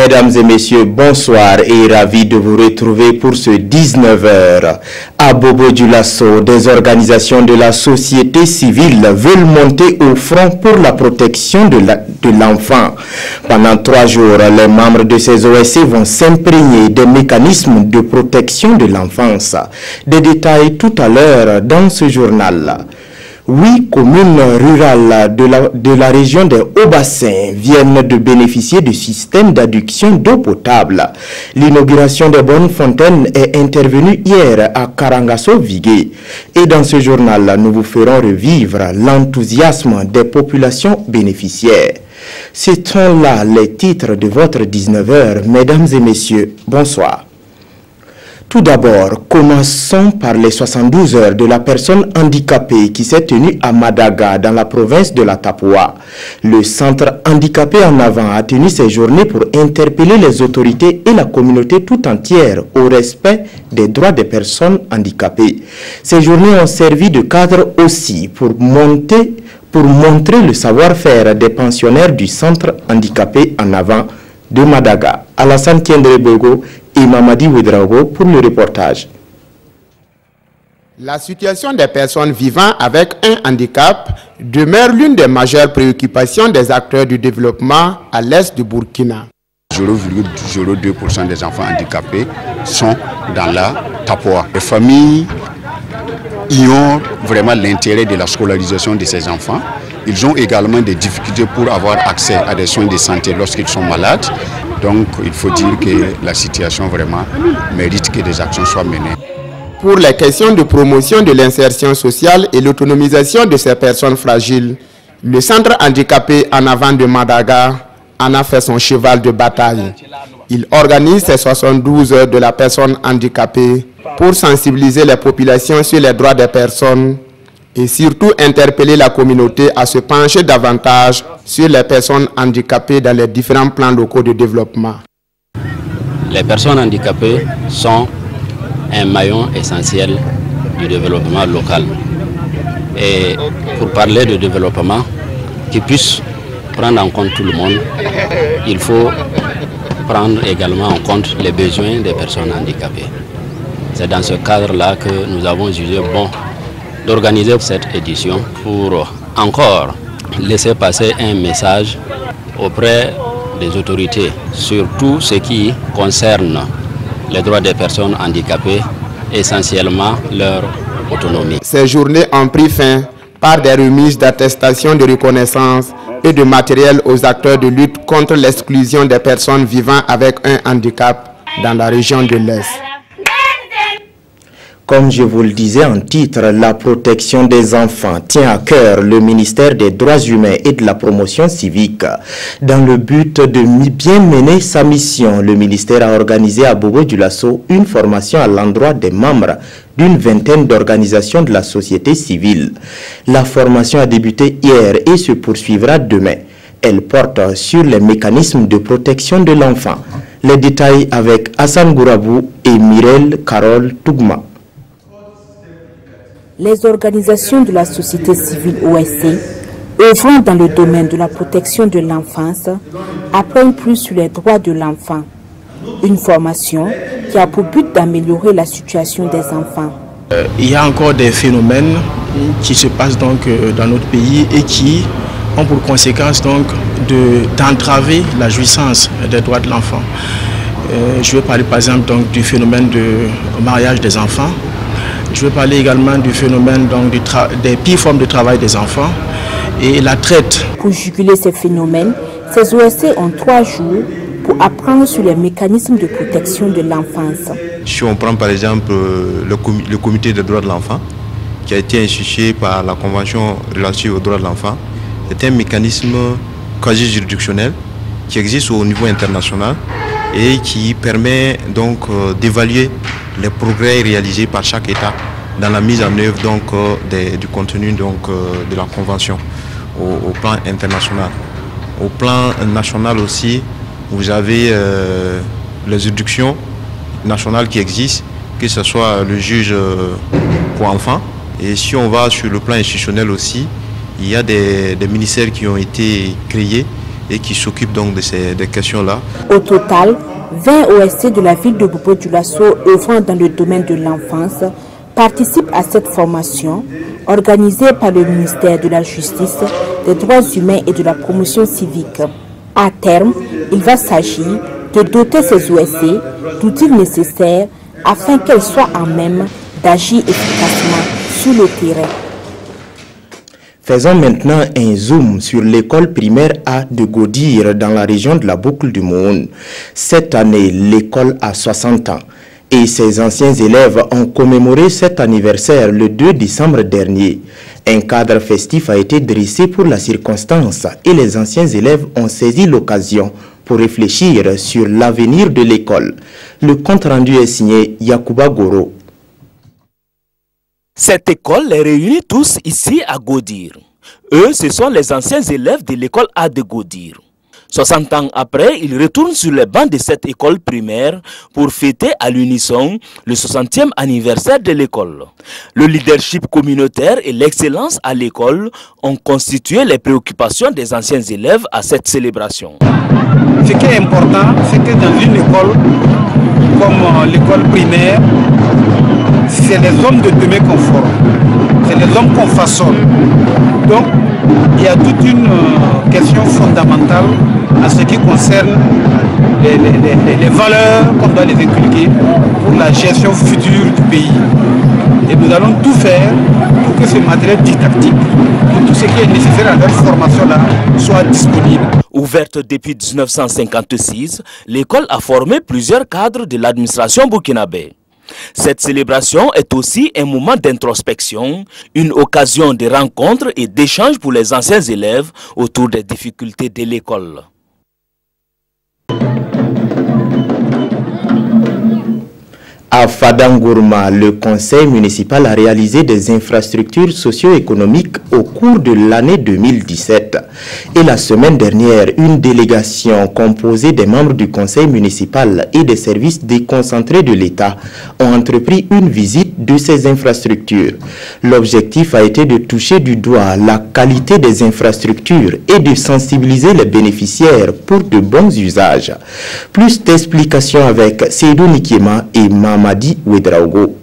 Mesdames et messieurs, bonsoir et ravi de vous retrouver pour ce 19h. À Bobo-Dioulasso, des organisations de la société civile veulent monter au front pour la protection de l'enfant. Pendant 3 jours, les membres de ces OSC vont s'imprégner des mécanismes de protection de l'enfance. Des détails tout à l'heure dans ce journal. 8 communes rurales de la région des Hauts-Bassins viennent de bénéficier du système d'adduction d'eau potable. L'inauguration des bonnes fontaines est intervenue hier à Karangasso-Vigué. Et dans ce journal, nous vous ferons revivre l'enthousiasme des populations bénéficiaires. Ce sont là les titres de votre 19h. Mesdames et messieurs, bonsoir. Tout d'abord, commençons par les 72 heures de la personne handicapée qui s'est tenue à Madaga, dans la province de la Tapua. Le centre handicapé en avant a tenu ses journées pour interpeller les autorités et la communauté tout entière au respect des droits des personnes handicapées. Ces journées ont servi de cadre aussi pour montrer le savoir-faire des pensionnaires du centre handicapé en avant de Madaga. Alassane Kendrebogo et Mamadi Ouedraogo pour le reportage. La situation des personnes vivant avec un handicap demeure l'une des majeures préoccupations des acteurs du développement à l'est du Burkina. 0,02% des enfants handicapés sont dans la Tapua. Les familles ignorent vraiment l'intérêt de la scolarisation de ces enfants. Ils ont également des difficultés pour avoir accès à des soins de santé lorsqu'ils sont malades. Donc il faut dire que la situation vraiment mérite que des actions soient menées. Pour les questions de promotion de l'insertion sociale et l'autonomisation de ces personnes fragiles, le centre handicapé en avant de Madaga en a fait son cheval de bataille. Il organise ses 72 heures de la personne handicapée pour sensibiliser les populations sur les droits des personnes et surtout interpeller la communauté à se pencher davantage sur les personnes handicapées dans les différents plans locaux de développement. Les personnes handicapées sont un maillon essentiel du développement local. Et pour parler de développement qui puisse prendre en compte tout le monde, il faut prendre également en compte les besoins des personnes handicapées. C'est dans ce cadre-là que nous avons jugé bon d'organiser cette édition pour encore laisser passer un message auprès des autorités sur tout ce qui concerne les droits des personnes handicapées, essentiellement leur autonomie. Ces journées ont pris fin par des remises d'attestations de reconnaissance et de matériel aux acteurs de lutte contre l'exclusion des personnes vivant avec un handicap dans la région de l'Est. Comme je vous le disais en titre, la protection des enfants tient à cœur le ministère des Droits humains et de la promotion civique. Dans le but de bien mener sa mission, le ministère a organisé à Bobo-Dioulasso une formation à l'endroit des membres d'une vingtaine d'organisations de la société civile. La formation a débuté hier et se poursuivra demain. Elle porte sur les mécanismes de protection de l'enfant. Les détails avec Hassan Gourabou et Mirel Carole Tougma. Les organisations de la société civile OSC, œuvrant dans le domaine de la protection de l'enfance, apprennent plus sur les droits de l'enfant. Une formation qui a pour but d'améliorer la situation des enfants. Il y a encore des phénomènes qui se passent donc dans notre pays et qui ont pour conséquence donc d'entraver la jouissance des droits de l'enfant. Je vais parler par exemple donc du phénomène de mariage des enfants. Je vais parler également du phénomène donc, des pires formes de travail des enfants et la traite. Pour juguler ces phénomènes, ces OSC ont 3 jours pour apprendre sur les mécanismes de protection de l'enfance. Si on prend par exemple le comité des droits de l'enfant, qui a été institué par la Convention relative aux droits de l'enfant, c'est un mécanisme quasi-juridictionnel qui existe au niveau international et qui permet donc d'évaluer les progrès réalisés par chaque État dans la mise en œuvre donc, du contenu donc, de la Convention au plan international. Au plan national aussi, vous avez les juridictions nationales qui existent, que ce soit le juge pour enfants. Et si on va sur le plan institutionnel aussi, il y a des ministères qui ont été créés et qui s'occupe donc de ces questions-là. Au total, 20 OSC de la ville de Bobo-Dioulasso œuvrant dans le domaine de l'enfance participent à cette formation organisée par le ministère de la Justice, des Droits humains et de la Promotion civique. À terme, il va s'agir de doter ces OSC d'outils nécessaires afin qu'elles soient à même d'agir efficacement sur le terrain. Faisons maintenant un zoom sur l'école primaire A de Godir dans la région de la Boucle du Moun. Cette année, l'école a 60 ans et ses anciens élèves ont commémoré cet anniversaire le 2 décembre dernier. Un cadre festif a été dressé pour la circonstance et les anciens élèves ont saisi l'occasion pour réfléchir sur l'avenir de l'école. Le compte-rendu est signé Yacouba Goro. Cette école les réunit tous ici à Godir. Eux, ce sont les anciens élèves de l'école A de Godir. 60 ans après, ils retournent sur les bancs de cette école primaire pour fêter à l'unisson le 60e anniversaire de l'école. Le leadership communautaire et l'excellence à l'école ont constitué les préoccupations des anciens élèves à cette célébration. Ce qui est important, c'est que dans une école comme l'école primaire, c'est les hommes de demain qu'on forme, c'est les hommes qu'on façonne. Donc, il y a toute une question fondamentale en ce qui concerne les valeurs qu'on doit les inculquer pour la gestion future du pays. Et nous allons tout faire pour que ce matériel didactique, pour tout ce qui est nécessaire à leur formation-là, soit disponible. Ouverte depuis 1956, l'école a formé plusieurs cadres de l'administration burkinabé. Cette célébration est aussi un moment d'introspection, une occasion de rencontre et d'échange pour les anciens élèves autour des difficultés de l'école. À Fadangourma, le conseil municipal a réalisé des infrastructures socio-économiques au cours de l'année 2017. Et la semaine dernière, une délégation composée des membres du conseil municipal et des services déconcentrés de l'État ont entrepris une visite de ces infrastructures. L'objectif a été de toucher du doigt la qualité des infrastructures et de sensibiliser les bénéficiaires pour de bons usages. Plus d'explications avec Seydou Nikiema et Mamadi Ouedraogo.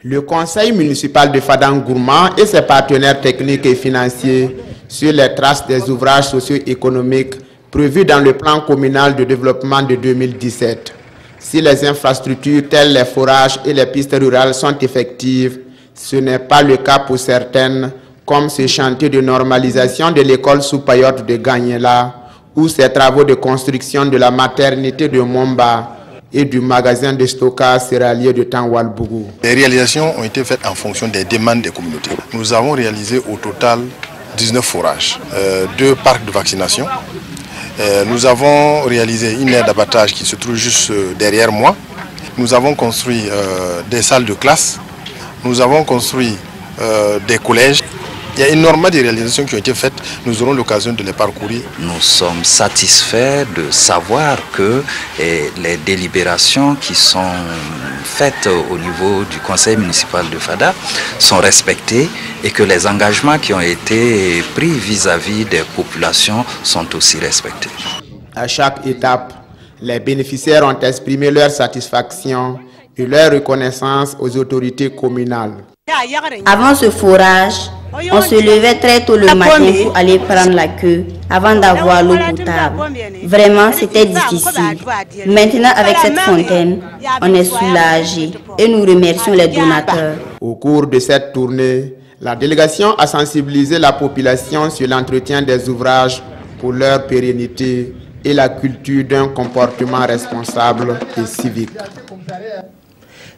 Le conseil municipal de Fadangourma et ses partenaires techniques et financiers sur les traces des ouvrages socio-économiques prévus dans le plan communal de développement de 2017. Si les infrastructures telles les forages et les pistes rurales sont effectives, ce n'est pas le cas pour certaines, comme ce chantier de normalisation de l'école sous Payotte de Gagnéla ou ces travaux de construction de la maternité de Momba et du magasin de stockage céréalier de Tanwalbougou. Les réalisations ont été faites en fonction des demandes des communautés. Nous avons réalisé au total 19 forages, 2 parcs de vaccination. Nous avons réalisé une aire d'abattage qui se trouve juste derrière moi. Nous avons construit des salles de classe. Nous avons construit des collèges. Il y a énormément de réalisations qui ont été faites. Nous aurons l'occasion de les parcourir. Nous sommes satisfaits de savoir que les délibérations qui sont faites au niveau du conseil municipal de Fada sont respectées et que les engagements qui ont été pris vis-à-vis des populations sont aussi respectés. À chaque étape, les bénéficiaires ont exprimé leur satisfaction et leur reconnaissance aux autorités communales. Avant ce forage, on se levait très tôt le matin pour aller prendre la queue avant d'avoir l'eau potable. Vraiment, c'était difficile. Maintenant, avec cette fontaine, on est soulagé et nous remercions les donateurs. Au cours de cette tournée, la délégation a sensibilisé la population sur l'entretien des ouvrages pour leur pérennité et la culture d'un comportement responsable et civique.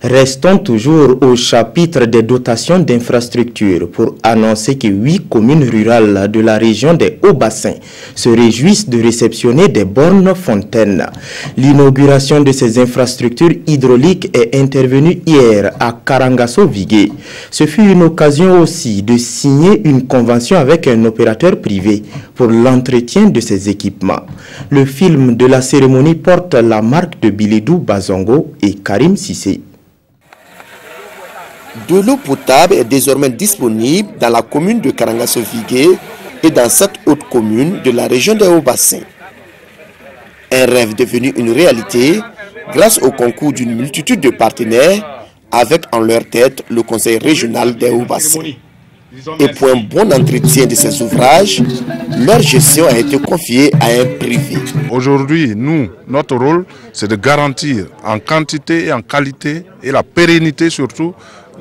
Restons toujours au chapitre des dotations d'infrastructures pour annoncer que 8 communes rurales de la région des Hauts-Bassins se réjouissent de réceptionner des bornes fontaines. L'inauguration de ces infrastructures hydrauliques est intervenue hier à Karangasso-Vigué. Ce fut une occasion aussi de signer une convention avec un opérateur privé pour l'entretien de ces équipements. Le film de la cérémonie porte la marque de Bilidou Bazongo et Karim Sissé. De l'eau potable est désormais disponible dans la commune de Karangasso-Vigué et dans 7 autres autres communes de la région des Hauts-Bassins. Un rêve devenu une réalité grâce au concours d'une multitude de partenaires avec en leur tête le conseil régional des Hauts-Bassins. Et pour un bon entretien de ces ouvrages, leur gestion a été confiée à un privé. Aujourd'hui, notre rôle, c'est de garantir en quantité et en qualité et la pérennité surtout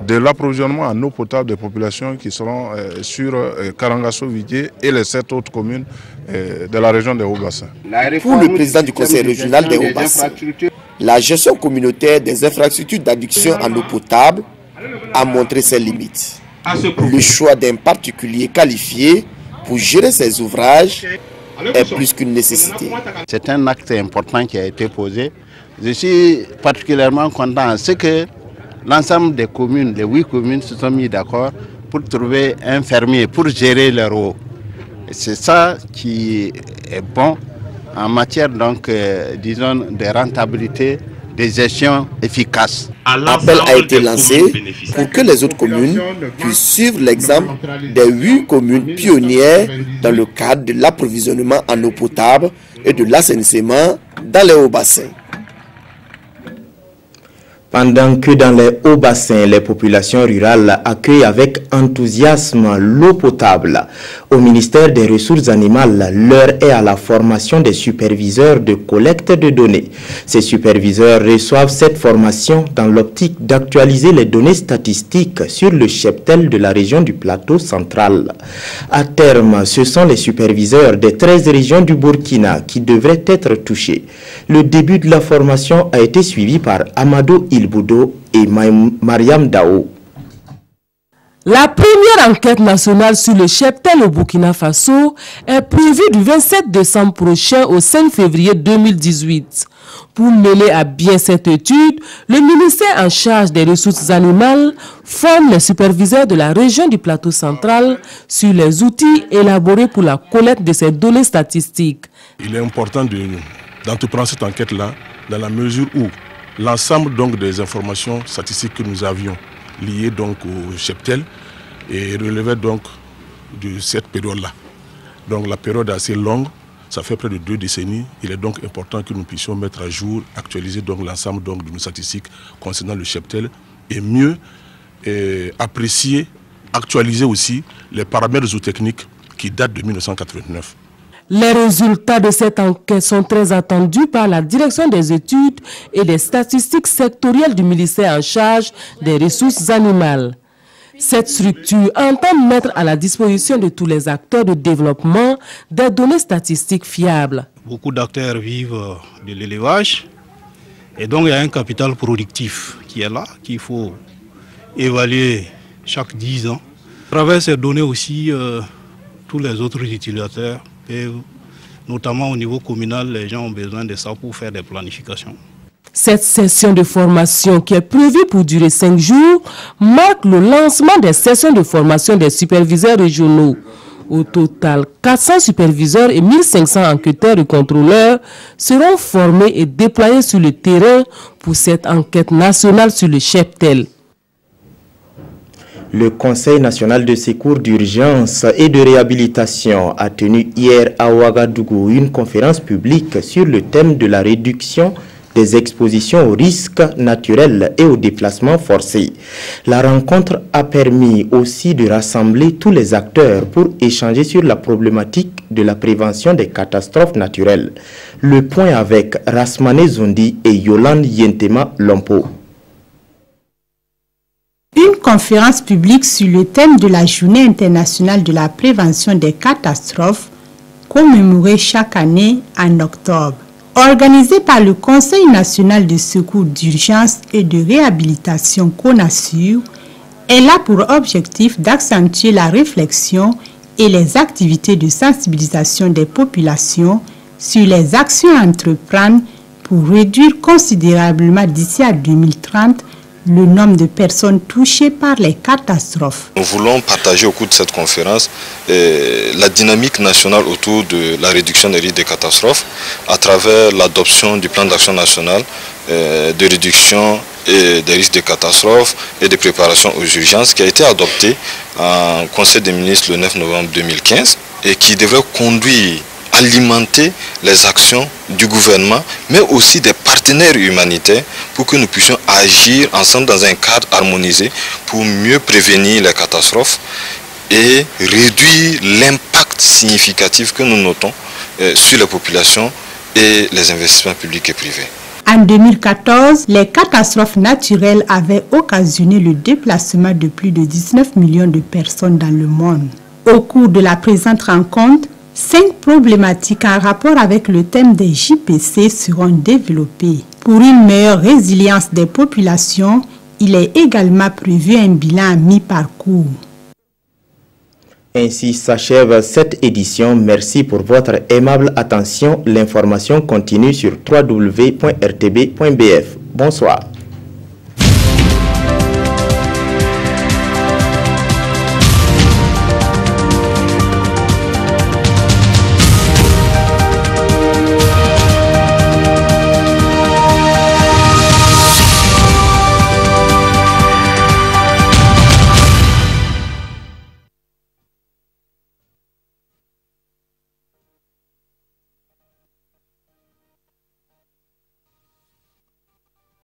de l'approvisionnement en eau potable des populations qui seront sur Karangasso-Vidier et les 7 autres communes de la région des Hauts-Bassins. Pour le président du conseil régional des Hauts-Bassins, la gestion communautaire des infrastructures d'adduction en eau potable a montré ses limites. Le choix d'un particulier qualifié pour gérer ces ouvrages est plus qu'une nécessité. C'est un acte important qui a été posé. Je suis particulièrement content. C'est que l'ensemble des communes, les 8 communes, se sont mis d'accord pour trouver un fermier pour gérer leur eau. C'est ça qui est bon en matière donc, disons, de rentabilité, de gestion efficace. Appel a été lancé pour que les autres communes puissent suivre l'exemple des 8 communes pionnières dans le cadre de l'approvisionnement en eau potable et de l'assainissement dans les hauts bassins. Pendant que dans les hauts bassins, les populations rurales accueillent avec enthousiasme l'eau potable, au ministère des Ressources animales, l'heure est à la formation des superviseurs de collecte de données. Ces superviseurs reçoivent cette formation dans l'optique d'actualiser les données statistiques sur le cheptel de la région du plateau central. À terme, ce sont les superviseurs des 13 régions du Burkina qui devraient être touchés. Le début de la formation a été suivi par Amadou Ilboudo et Mariam Dao. La première enquête nationale sur le cheptel au Burkina Faso est prévue du 27 décembre prochain au 5 février 2018. Pour mener à bien cette étude, le ministère en charge des ressources animales forme les superviseurs de la région du plateau central sur les outils élaborés pour la collecte de ces données statistiques. Il est important d'entreprendre cette enquête-là dans la mesure où l'ensemble donc des informations statistiques que nous avions liées donc au cheptel et relevait donc de cette période-là. Donc la période est assez longue, ça fait près de 2 décennies. Il est donc important que nous puissions mettre à jour, actualiser donc l'ensemble donc de nos statistiques concernant le cheptel et mieux apprécier, actualiser aussi les paramètres zootechniques qui datent de 1989. Les résultats de cette enquête sont très attendus par la direction des études et des statistiques sectorielles du ministère en charge des ressources animales. Cette structure entend mettre à la disposition de tous les acteurs de développement des données statistiques fiables. Beaucoup d'acteurs vivent de l'élevage et donc il y a un capital productif qui est là, qu'il faut évaluer chaque 10 ans. À travers ces données aussi, tous les autres utilisateurs, et notamment au niveau communal, les gens ont besoin de ça pour faire des planifications. Cette session de formation qui est prévue pour durer 5 jours marque le lancement des sessions de formation des superviseurs régionaux. Au total, 400 superviseurs et 1500 enquêteurs et contrôleurs seront formés et déployés sur le terrain pour cette enquête nationale sur le cheptel. Le Conseil national de secours d'urgence et de réhabilitation a tenu hier à Ouagadougou une conférence publique sur le thème de la réduction des expositions aux risques naturels et aux déplacements forcés. La rencontre a permis aussi de rassembler tous les acteurs pour échanger sur la problématique de la prévention des catastrophes naturelles. Le point avec Rasmane Zondi et Yolande Yentema Lompo. Une conférence publique sur le thème de la Journée internationale de la prévention des catastrophes, commémorée chaque année en octobre. Organisée par le Conseil national de secours d'urgence et de réhabilitation CONASUR, elle a pour objectif d'accentuer la réflexion et les activités de sensibilisation des populations sur les actions à entreprendre pour réduire considérablement d'ici à 2030 le nombre de personnes touchées par les catastrophes. Nous voulons partager au cours de cette conférence la dynamique nationale autour de la réduction des risques de catastrophes à travers l'adoption du plan d'action national de réduction des risques de catastrophes et de préparation aux urgences qui a été adopté en Conseil des ministres le 9 novembre 2015 et qui devrait conduire, alimenter les actions du gouvernement, mais aussi des partenaires humanitaires pour que nous puissions agir ensemble dans un cadre harmonisé pour mieux prévenir les catastrophes et réduire l'impact significatif que nous notons sur la population et les investissements publics et privés. En 2014, les catastrophes naturelles avaient occasionné le déplacement de plus de 19 millions de personnes dans le monde. Au cours de la présente rencontre, 5 problématiques en rapport avec le thème des JPC seront développées. Pour une meilleure résilience des populations, il est également prévu un bilan à mi-parcours. Ainsi s'achève cette édition. Merci pour votre aimable attention. L'information continue sur www.rtb.bf. Bonsoir.